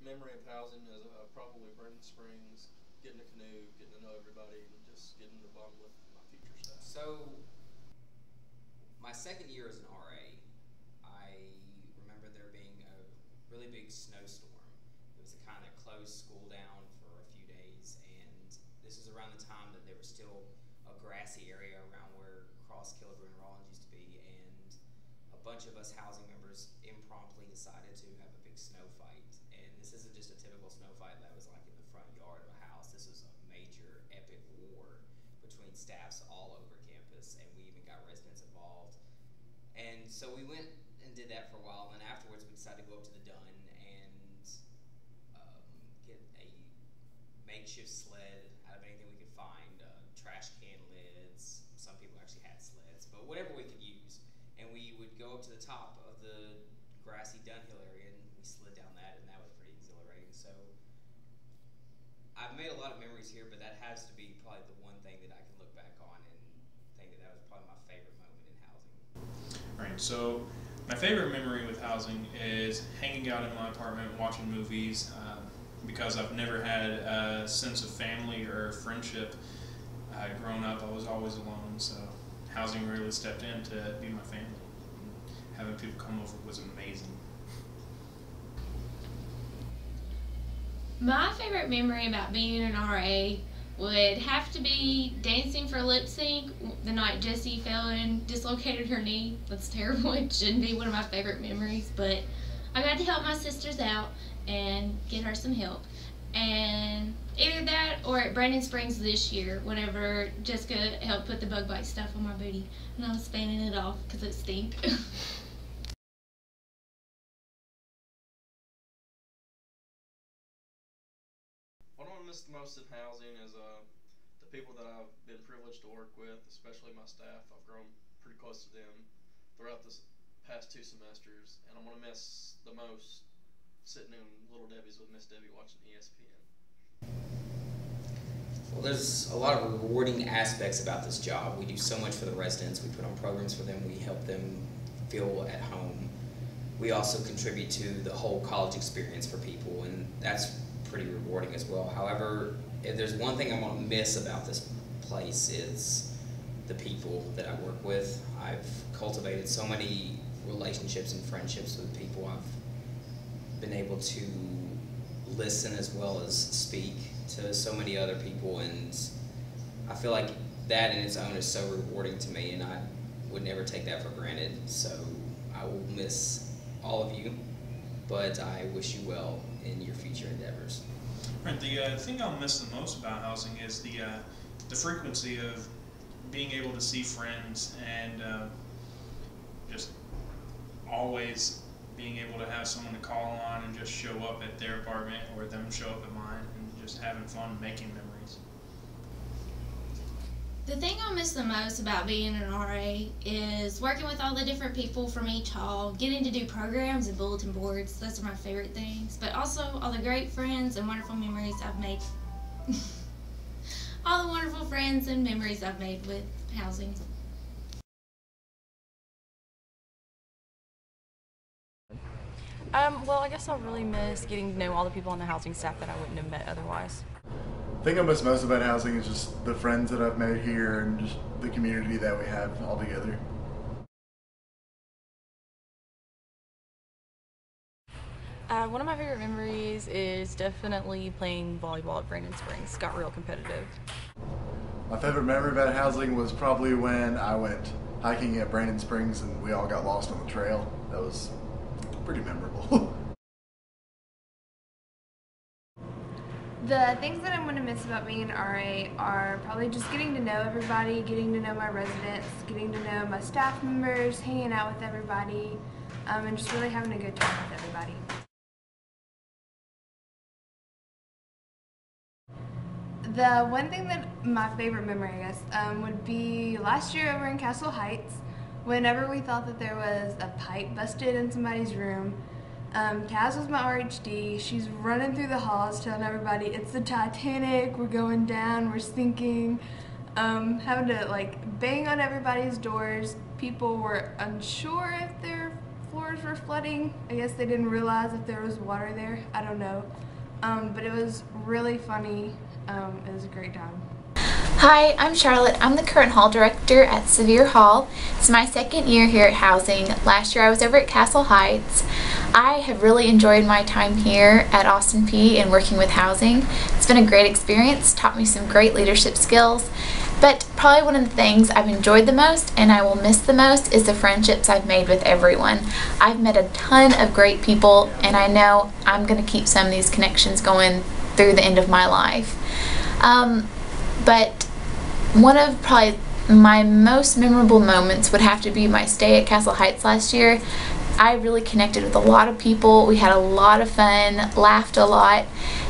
memory of housing is probably Brandon Springs, getting a canoe, getting to know everybody, and just getting to bond with my future staff. So, my second year as an RA, I remember there being a really big snowstorm. It was to kind of close school down for a few days, and this was around the time that there was still a grassy area around where Cross, Killebrew, and Rawlins used to be, and a bunch of us housing members impromptu decided to have a big snow fight. And this isn't just a typical snow fight that was like in the front yard of a house. This was a major epic war between staffs all over campus, and we even got residents involved. And so we went and did that for a while, and afterwards we decided to go up to the Dunn and get a makeshift sled out of anything we could find, trash can lids. Some people actually had sleds, but whatever we could use. And we would go up to the top of the grassy Dunhill area, and we slid down that, and that was pretty exhilarating. So I've made a lot of memories here, but that has to be probably the one thing that I can look back on and think that that was probably my favorite moment in housing. Right, so my favorite memory with housing is hanging out in my apartment, watching movies, because I've never had a sense of family or friendship. Growing up, I was always alone, so housing really stepped in to be my family. Having people come over was amazing. My favorite memory about being an RA would have to be dancing for lip sync the night Jessie fell and dislocated her knee. That's terrible. It shouldn't be one of my favorite memories, but I got to help my sisters out and get her some help. And either that or at Brandon Springs this year, whenever Jessica helped put the bug bite stuff on my booty and I was fanning it off because it stink. What I miss the most in housing is the people that I've been privileged to work with, especially my staff. I've grown pretty close to them throughout this past 2 semesters, and I'm going to miss the most sitting in Little Debbie's with Miss Debbie watching ESPN. Well, there's a lot of rewarding aspects about this job. We do so much for the residents. We put on programs for them. We help them feel at home. We also contribute to the whole college experience for people, and that's pretty rewarding as well. However, if there's one thing I want to miss about this place, is the people that I work with. I've cultivated so many relationships and friendships with people. I've been able to listen as well as speak to so many other people, and I feel like that in its own is so rewarding to me, and I would never take that for granted. So I will miss all of you, but I wish you well in your future endeavors. Right, the thing I'll miss the most about housing is the frequency of being able to see friends and just always being able to have someone to call on and just show up at their apartment or them show up at mine and just having fun making memories. The thing I miss the most about being an RA is working with all the different people from each hall, getting to do programs and bulletin boards. Those are my favorite things. But also all the great friends and wonderful memories I've made. All the wonderful friends and memories I've made with housing. Well, I guess I'll really miss getting to know all the people on the housing staff that I wouldn't have met otherwise. The thing I miss most about housing is just the friends that I've made here and just the community that we have all together. One of my favorite memories is definitely playing volleyball at Brandon Springs. Got real competitive. My favorite memory about housing was probably when I went hiking at Brandon Springs and we all got lost on the trail. That was pretty memorable. The things that I'm going to miss about being an RA are probably just getting to know everybody, getting to know my residents, getting to know my staff members, hanging out with everybody, and just really having a good time with everybody. The one thing that my favorite memory, I guess, would be last year over in Castle Heights. Whenever we thought that there was a pipe busted in somebody's room, Taz was my RHD. She's running through the halls telling everybody, it's the Titanic, we're going down, we're sinking. Having to like bang on everybody's doors. People were unsure if their floor doors were flooding. I guess they didn't realize if there was water there. I don't know. But it was really funny. It was a great time. Hi, I'm Charlotte. I'm the current hall director at Sevier Hall. It's my second year here at Housing. Last year I was over at Castle Heights. I have really enjoyed my time here at Austin Peay and working with Housing. It's been a great experience, taught me some great leadership skills, but probably one of the things I've enjoyed the most and I will miss the most is the friendships I've made with everyone. I've met a ton of great people and I know I'm going to keep some of these connections going through the end of my life. But one of probably my most memorable moments would have to be my stay at Castle Heights last year. I really connected with a lot of people. We had a lot of fun, laughed a lot,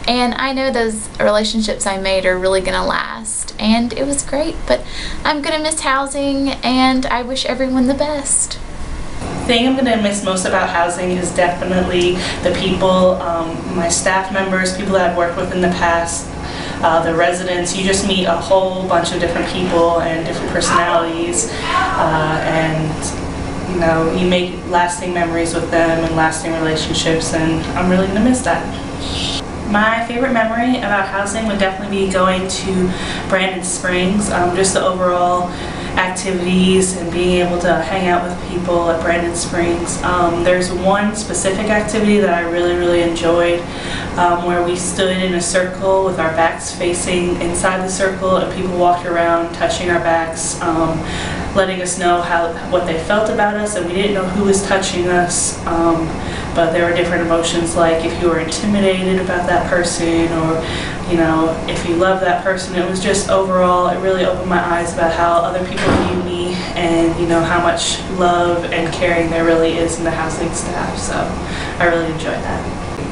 and I know those relationships I made are really gonna last. And it was great, but I'm gonna miss Housing and I wish everyone the best. The thing I'm going to miss most about Housing is definitely the people, my staff members, people that I've worked with in the past, the residents. You just meet a whole bunch of different people and different personalities, and you know, you make lasting memories with them and lasting relationships, and I'm really going to miss that. My favorite memory about Housing would definitely be going to Brandon Springs, just the overall activities and being able to hang out with people at Brandon Springs. There's one specific activity that I really enjoyed, where we stood in a circle with our backs facing inside the circle and people walked around touching our backs, letting us know what they felt about us, and we didn't know who was touching us, but there were different emotions, like if you were intimidated about that person, or you know, if you love that person. It was just overall, it really opened my eyes about how other people view me, and you know, how much love and caring there really is in the Housing staff. So I really enjoyed that.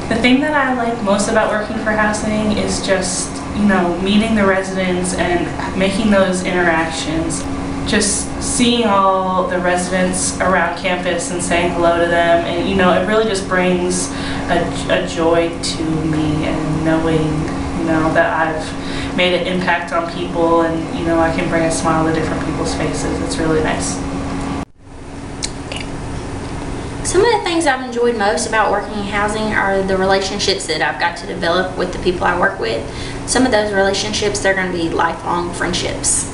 The thing that I like most about working for Housing is just, you know, meeting the residents and making those interactions. Just seeing all the residents around campus and saying hello to them, and you know, it really just brings a joy to me, and knowing, you know, that I've made an impact on people, and you know, I can bring a smile to different people's faces. It's really nice. Some of the things I've enjoyed most about working in Housing are the relationships that I've got to develop with the people I work with. Some of those relationships, they're going to be lifelong friendships.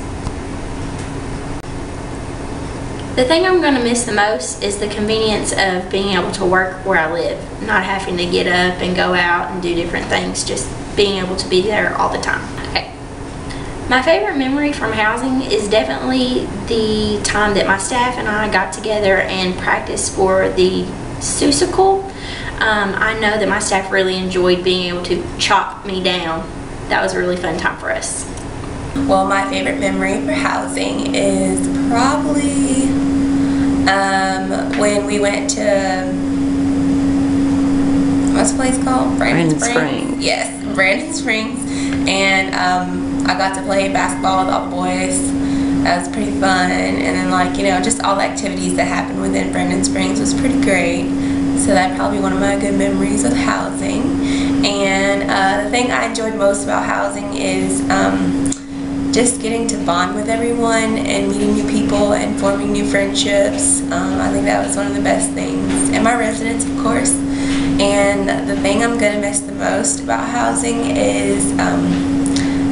The thing I'm going to miss the most is the convenience of being able to work where I live, not having to get up and go out and do different things, just being able to be there all the time. Okay. My favorite memory from Housing is definitely the time that my staff and I got together and practiced for the Seussical. I know that my staff really enjoyed being able to chop me down. That was a really fun time for us. Well, my favorite memory for Housing is probably when we went to, what's the place called? Brandon Springs. Yes, Brandon Springs, and I got to play basketball with all the boys. That was pretty fun, and then, like, you know, just all the activities that happened within Brandon Springs was pretty great. So that's probably one of my good memories of Housing. And the thing I enjoyed most about Housing is just getting to bond with everyone and meeting new people and forming new friendships. I think that was one of the best things. And my residents, of course. And the thing I'm going to miss the most about Housing is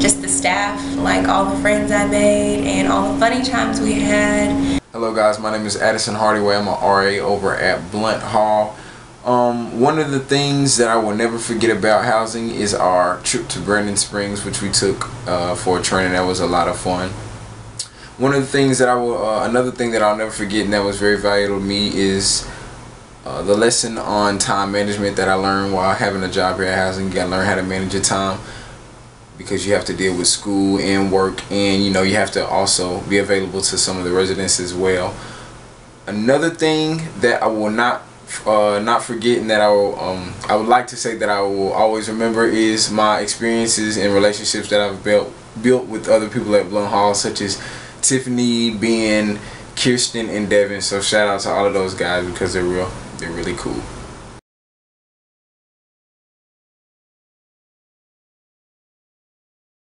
just the staff, like all the friends I made and all the funny times we had. Hello guys, my name is Addison Hardaway. I'm an RA over at Blount Hall. One of the things that I will never forget about Housing is our trip to Brandon Springs, which we took for a training. That was a lot of fun. One of the things that another thing that I'll never forget, and that was very valuable to me, is the lesson on time management that I learned while having a job here at Housing. You gotta learn how to manage your time, because you have to deal with school and work, and you know, you have to also be available to some of the residents as well. Another thing that I will not forget, and that I would like to say that I will always remember, is my experiences and relationships that I've built with other people at Blount Hall, such as Tiffany, Ben, Kirsten, and Devin. So shout out to all of those guys, because they're really cool.